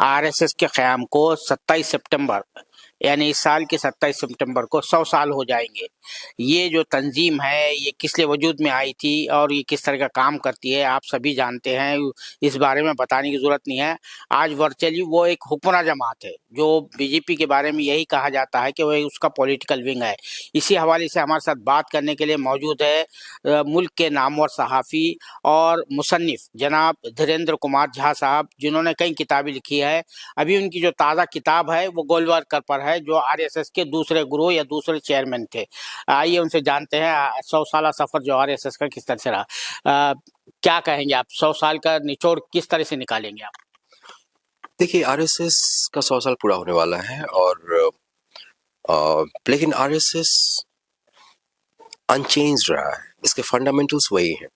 RSS के क़याम को 27 सितंबर यानी इस साल के 27 सितंबर को 100 साल हो जाएंगे। ये जो तंजीम है ये किस लिए वजूद में आई थी और ये किस तरह का काम करती है आप सभी जानते हैं, इस बारे में बताने की ज़रूरत नहीं है। आज वर्चुअली वो एक हुक्मरान जमात है जो बीजेपी के बारे में यही कहा जाता है कि वह उसका पॉलिटिकल विंग है। इसी हवाले से हमारे साथ बात करने के लिए मौजूद है मुल्क के नामवर सहाफ़ी और मुसन्निफ़ जनाब धीरेन्द्र कुमार झा साहब, जिन्होंने कई किताबें लिखी है। अभी उनकी जो ताज़ा किताब है वो गोलवालकर पर है, जो आरएसएस के दूसरे गुरु या दूसरे चेयरमैन थे। आइए उनसे जानते हैं 100 साल सफ़र जो आरएसएस का किस तरह से रहा। क्या कहेंगे आप, 100 साल का निचोड़ किस तरह से निकालेंगे आप? देखिए, आरएसएस का 100 साल पूरा होने वाला है और लेकिन आरएसएस अनचेंज रहा है, इसके फंडामेंटल्स वही हैं।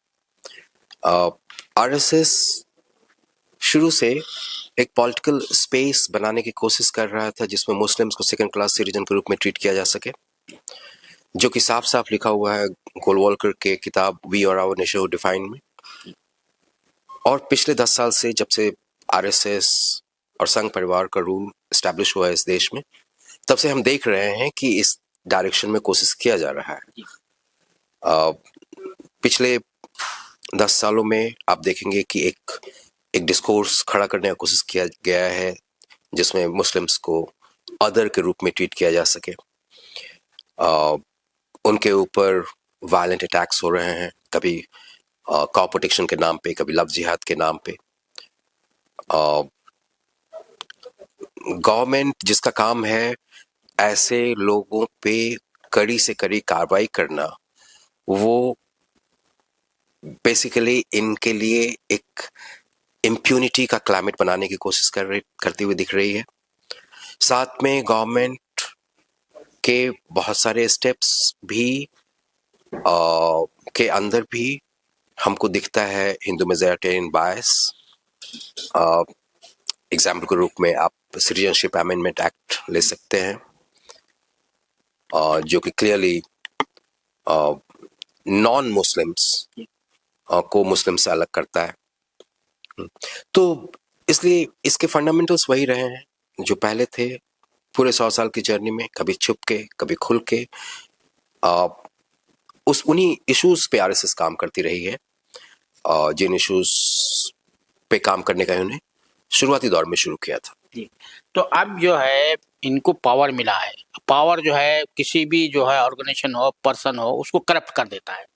आरएसएस शुरू से एक पॉलिटिकल स्पेस बनाने की कोशिश कर रहा था जिसमें मुस्लिम्स को सेकंड क्लास सिटीजन के रूप में ट्रीट किया जा सके, जो कि साफ साफ लिखा हुआ है गोलवालकर के किताब वी और आवर नेशन डिफाइन में। और पिछले 10 साल से जब से आरएसएस और संघ परिवार का रूल एस्टैब्लिश हुआ है इस देश में, तब से हम देख रहे हैं कि इस डायरेक्शन में कोशिश किया जा रहा है। पिछले 10 सालों में आप देखेंगे कि एक डिस्कोर्स खड़ा करने का कोशिश किया गया है जिसमें मुस्लिम्स को अदर के रूप में ट्रीट किया जा सके। उनके ऊपर वायलेंट अटैक्स हो रहे हैं, कभी कॉ प्रोटेक्शन के नाम पे, कभी लव जिहाद के नाम पे। गवर्नमेंट जिसका काम है ऐसे लोगों पे कड़ी से कड़ी कार्रवाई करना, वो बेसिकली इनके लिए एक इम्प्यूनिटी का क्लाइमेट बनाने की कोशिश करती हुई दिख रही है। साथ में गवर्नमेंट के बहुत सारे स्टेप्स भी के अंदर भी हमको दिखता है हिंदू मेजॉरिटेरियन बायस। एग्जाम्पल के रूप में आप सिटीजनशिप अमेंडमेंट एक्ट ले सकते हैं, जो कि क्लियरली नॉन मुस्लिम्स को मुस्लिम से अलग करता है। तो इसलिए इसके फंडामेंटल्स वही रहे हैं जो पहले थे पूरे 100 साल की जर्नी में, कभी छुप के कभी खुल के। उन्हीं इश्यूज पे आरएसएस काम करती रही है, जिन इश्यूज पे काम करने का इन्होंने शुरुआती दौर में शुरू किया था। तो अब जो है इनको पावर मिला है, पावर जो है किसी भी जो है ऑर्गेनाइजेशन हो, पर्सन हो, उसको करप्ट कर देता है।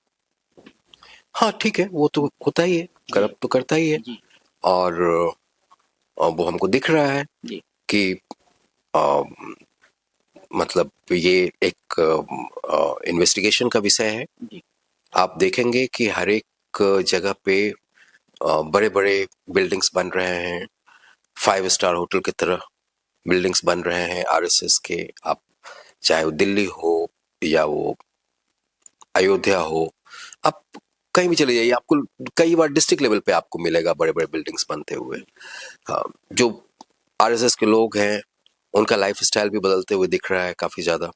हाँ ठीक है, वो तो होता ही है, करप्ट तो करता ही है। और वो हमको दिख रहा है कि मतलब ये एक इन्वेस्टिगेशन का विषय है। आप देखेंगे कि हर एक जगह पे बड़े बड़े बिल्डिंग्स बन रहे हैं, 5 स्टार होटल की तरह बिल्डिंग्स बन रहे हैं आरएसएस के। आप चाहे वो दिल्ली हो या वो अयोध्या हो, आप कहीं भी चले जाइए, आपको कई बार डिस्ट्रिक्ट लेवल पे आपको मिलेगा बड़े बड़े बिल्डिंग्स बनते हुए। जो आरएसएस के लोग हैं उनका लाइफ स्टाइल भी बदलते हुए दिख रहा है काफी ज्यादा।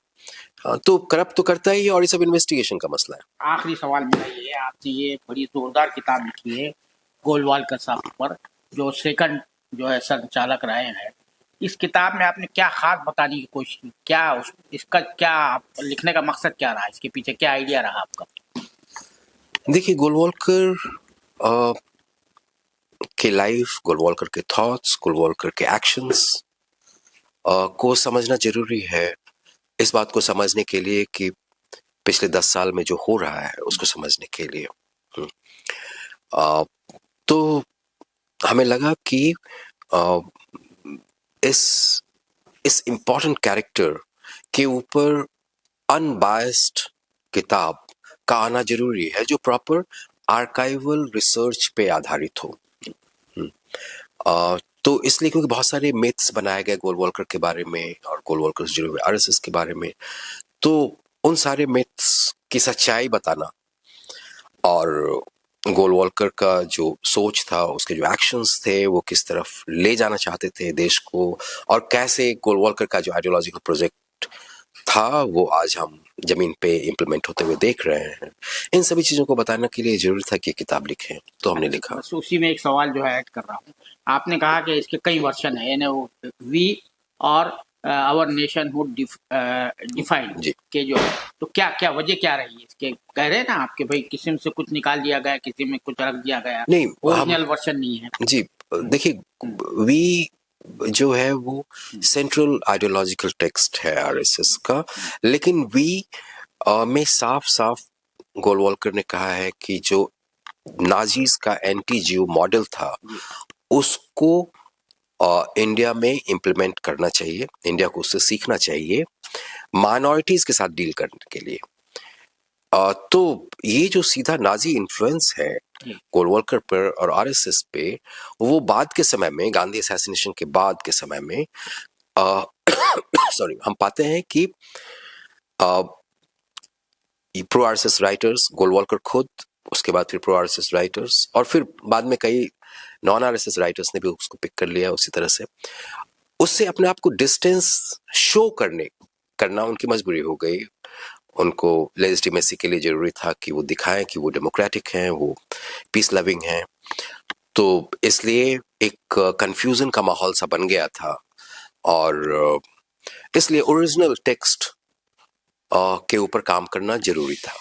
तो करप्ट तो करता ही है और ये सब इन्वेस्टिगेशन का मसला है। आखिरी सवाल मेरा ये है आपसे, ये बड़ी जोरदार किताब लिखी है गोलवालकर साहब पर, जो सेकंड जो है संचालक रहे हैं। इस किताब में आपने क्या खास बताने की कोशिश की, क्या इसका क्या लिखने का मकसद क्या रहा, इसके पीछे क्या आइडिया रहा आपका? देखिए, गोलवालकर के लाइफ, गोलवालकर के थॉट्स, गोलवालकर के एक्शंस को समझना जरूरी है। इस बात को समझने के लिए कि पिछले 10 साल में जो हो रहा है उसको समझने के लिए। तो हमें लगा कि इस इम्पोर्टेंट कैरेक्टर के ऊपर अनबायस्ड किताब का आना जरूरी है जो प्रॉपर आर्काइवल रिसर्च पे आधारित हो। तो इसलिए क्योंकि बहुत सारे मिथ्स बनाए गए गोलवालकर के बारे में और गोलवालकर से जुड़े हुए आरएसएस के बारे में, तो उन सारे मिथ्स की सच्चाई बताना और गोलवालकर का जो सोच था, उसके जो एक्शंस थे, वो किस तरफ ले जाना चाहते थे देश को, और कैसे गोलवालकर का जो आइडियोलॉजिकल प्रोजेक्ट था वो आज हम जमीन पे इम्प्लीमेंट होते हुए देख रहे हैं। इन सभी चीजों को बताने के लिए जरूरी था कि किताब लिखें, तो हमने लिखा। बस उसी में एक सवाल जो है ऐड कर रहा हूँ। आपने कहा कि इसके कई वर्जन है, यानी वो वी और आवर नेशन हुड डिफाइंड जी के जो है, तो क्या क्या वजह क्या रही है इसके? कह रहे हैं ना आपके भाई किसी में से कुछ निकाल दिया गया, किसी में कुछ रख दिया गया, नहीं, ओरिजिनल वर्जन नहीं है। जी देखिए, वी जो है वो सेंट्रल आइडियोलॉजिकल टेक्स्ट है आरएसएस का, लेकिन वी में साफ साफ गोलवॉल्कर ने कहा है कि जो नाजीज का एंटी जीव मॉडल था उसको इंडिया में इम्प्लीमेंट करना चाहिए, इंडिया को उससे सीखना चाहिए माइनॉरिटीज के साथ डील करने के लिए। तो ये जो सीधा नाजी इन्फ्लुएंस है गोलवॉल्कर पर और आरएसएस पे, वो बाद के समय में, गांधी असैसिनेशन के बाद के समय में सॉरी, हम पाते हैं कि प्रो आरएसएस राइटर्स, गोलवॉल्कर खुद, उसके बाद फिर प्रो आरएसएस राइटर्स, और फिर बाद में कई नॉन आरएसएस राइटर्स ने भी उसको पिक कर लिया उसी तरह से। उससे अपने आप को डिस्टेंस शो करना उनकी मजबूरी हो गई। उनको लेजिटिमेसी के लिए जरूरी था कि वो दिखाएं कि वो डेमोक्रेटिक हैं, वो पीस लविंग हैं। तो इसलिए एक कंफ्यूजन का माहौल सा बन गया था, और इसलिए ओरिजिनल टेक्स्ट के ऊपर काम करना जरूरी था।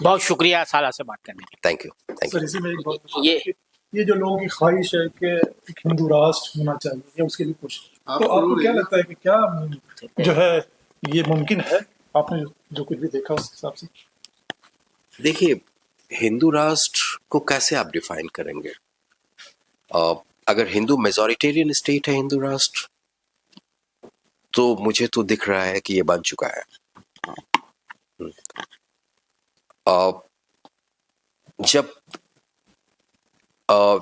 बहुत शुक्रिया साला से बात करने के लिए। Thank you. सर, इसी में एक बात, ये जो लोगों की ख्वाहिश है कि एक हिंदू राष्ट्र होना चाहिए या उसके लिए कुछ, तो आपको क्या लगता है कि क्या जो है ये मुमकिन है? आपने जो कुछ भी देखा उस हिसाब से। देखिए, हिंदू राष्ट्र को कैसे आप डिफाइन करेंगे? अगर हिंदू मेजॉरिटेरियन स्टेट है हिंदू राष्ट्र, तो मुझे तो दिख रहा है कि ये बन चुका है। जब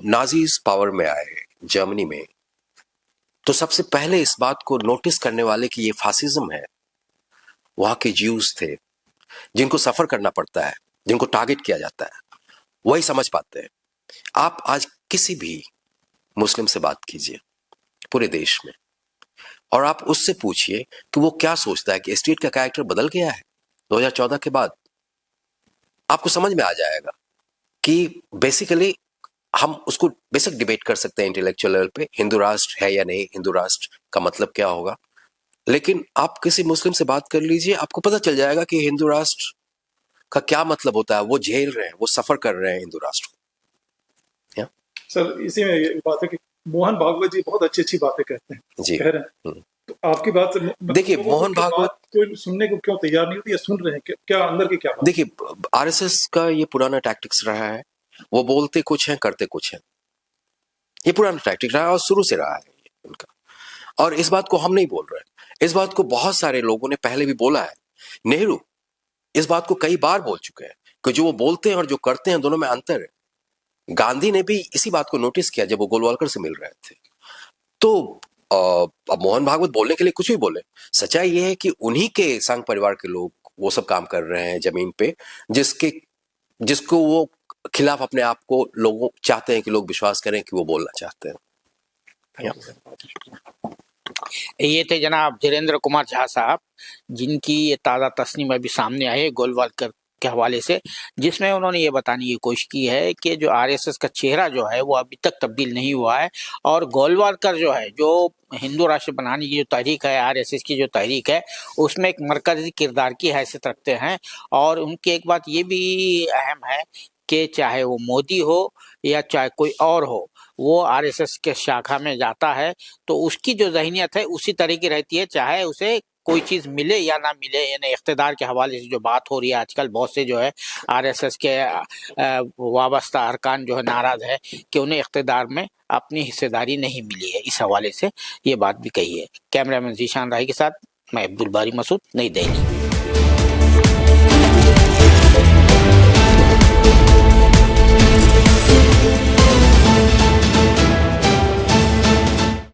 नाजीज पावर में आए जर्मनी में, तो सबसे पहले इस बात को नोटिस करने वाले कि ये फासिज्म है वहां के ज्यूज थे, जिनको सफर करना पड़ता है, जिनको टारगेट किया जाता है, वही समझ पाते हैं। आप आज किसी भी मुस्लिम से बात कीजिए पूरे देश में, और आप उससे पूछिए कि वो क्या सोचता है कि स्टेट का कैरेक्टर बदल गया है 2014 के बाद। आपको समझ में आ जाएगा कि बेसिकली हम उसको बेसिक डिबेट कर सकते हैं इंटेलेक्चुअल लेवल पे, हिंदू राष्ट्र है या नहीं, हिंदू राष्ट्र का मतलब क्या होगा, लेकिन आप किसी मुस्लिम से बात कर लीजिए, आपको पता चल जाएगा कि हिंदू राष्ट्र का क्या मतलब होता है। वो झेल रहे हैं, वो सफर कर रहे हैं हिंदू राष्ट्र को। सर, इसी में ये बात है कि मोहन भागवत जी बहुत अच्छी अच्छी बातें कहते हैं जी, कह रहे हैं, तो आपकी बात से देखिए, मोहन भागवत कोई सुनने को क्यों तैयार नहीं होती या सुन रहे हैं? क्या अंदर की क्या बात? देखिए, आरएसएस का ये पुराना टैक्टिक्स रहा है, वो बोलते कुछ हैं करते कुछ हैं। ये पुराना टैक्टिक रहा है और शुरू से रहा है उनका, और इस बात को हम नहीं बोल रहे हैं, इस बात को बहुत सारे लोगों ने पहले भी बोला है। नेहरू इस बात को कई बार बोल चुके हैं कि जो वो बोलते हैं और जो करते हैं दोनों में अंतर है। गांधी ने भी इसी बात को नोटिस किया जब वो गोलवालकर से मिल रहे थे। तो अब मोहन भागवत बोलने के लिए कुछ भी बोले, सच्चाई ये है कि उन्हीं के संघ परिवार के लोग वो सब काम कर रहे हैं जमीन पे, जिसको वो खिलाफ अपने आप को लोग चाहते हैं कि लोग विश्वास करें कि वो बोलना चाहते हैं। ये थे जनाब धीरेन्द्र कुमार झा साहब, जिनकी ये ताज़ा तस्नीम अभी सामने आई है गोलवालकर के हवाले से, जिसमें उन्होंने ये बताने की कोशिश की है कि जो आरएसएस का चेहरा जो है वो अभी तक तब्दील नहीं हुआ है, और गोलवालकर जो है, जो हिंदू राष्ट्र बनाने की जो तहरीक है, आरएसएस की जो तहरीक है, उसमें एक मरकजी किरदार की हैसियत रखते हैं। और उनकी एक बात ये भी अहम है कि चाहे वो मोदी हो या चाहे कोई और हो, वो आरएसएस के शाखा में जाता है तो उसकी जो ज़हनियत है उसी तरह की रहती है, चाहे उसे कोई चीज़ मिले या ना मिले। यानी इक़्तिदार के हवाले से जो बात हो रही है आजकल, बहुत से जो है आरएसएस के वाबस्ता अरकान जो है नाराज़ है कि उन्हें इक़्तिदार में अपनी हिस्सेदारी नहीं मिली है। इस हवाले से ये बात भी कही है। कैमरामैन जीशान राही के साथ मैं अब्दुल बारी मसूद, नई दिल्ली।